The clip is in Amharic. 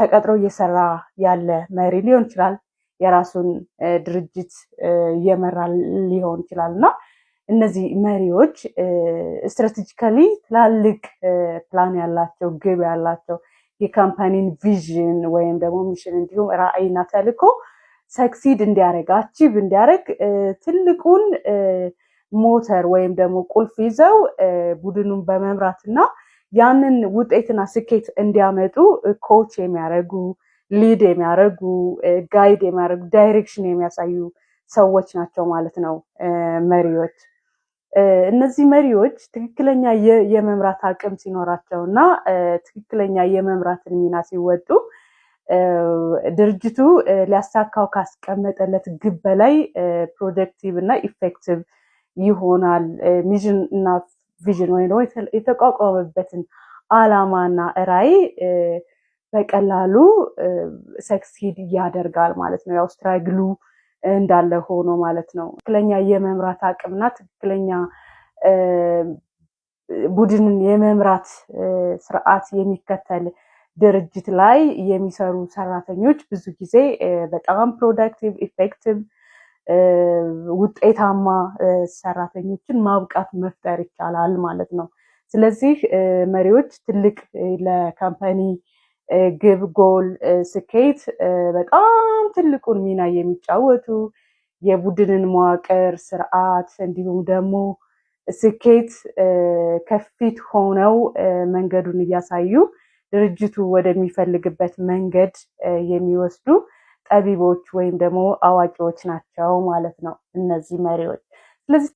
ተቀጥሮ እየሰራ ያለ መሪ ሊሆን ይችላል። የራሱን ድርጅት እየመራ ሊሆን ይችላል እና እነዚህ መሪዎች ስትራቴጂካሊ ትላልቅ ፕላን ያላቸው ግብ ያላቸው የካምፓኒን ቪዥን ወይም ደግሞ ሚሽን እንዲሁም ራዕይና ተልዕኮ ሰክሲድ እንዲያደርግ አቺቭ እንዲያደርግ ትልቁን ሞተር ወይም ደግሞ ቁልፍ ይዘው ቡድኑን በመምራትና ያንን ውጤትና ስኬት እንዲያመጡ ኮች የሚያደርጉ ሊድ የሚያደርጉ ጋይድ የሚያደርጉ ዳይሬክሽን የሚያሳዩ ሰዎች ናቸው ማለት ነው መሪዎች። እነዚህ መሪዎች ትክክለኛ የመምራት አቅም ሲኖራቸው እና ትክክለኛ የመምራትን ሚና ሲወጡ ድርጅቱ ሊያሳካው ካስቀመጠለት ግብ በላይ ፕሮዳክቲቭ እና ኢፌክቲቭ ይሆናል። ሚሽን እና ቪዥን ወይ ደግሞ የተቋቋመበትን ዓላማና ራዕይ በቀላሉ ሰክሲድ ያደርጋል ማለት ነው። ያው ስትራግሉ እንዳለ ሆኖ ማለት ነው። ትክክለኛ የመምራት አቅምና ትክክለኛ ቡድንን የመምራት ስርዓት የሚከተል ድርጅት ላይ የሚሰሩ ሰራተኞች ብዙ ጊዜ በጣም ፕሮዳክቲቭ ኢፌክቲቭ ውጤታማ ሰራተኞችን ማብቃት መፍጠር ይቻላል ማለት ነው። ስለዚህ መሪዎች ትልቅ ለካምፓኒ ግብ ጎል ስኬት በጣም ትልቁን ሚና የሚጫወቱ የቡድንን መዋቅር ስርዓት እንዲሁም ደግሞ ስኬት ከፊት ሆነው መንገዱን እያሳዩ ድርጅቱ ወደሚፈልግበት መንገድ የሚወስዱ ጠቢቦች ወይም ደግሞ አዋቂዎች ናቸው ማለት ነው እነዚህ መሪዎች። ስለዚህ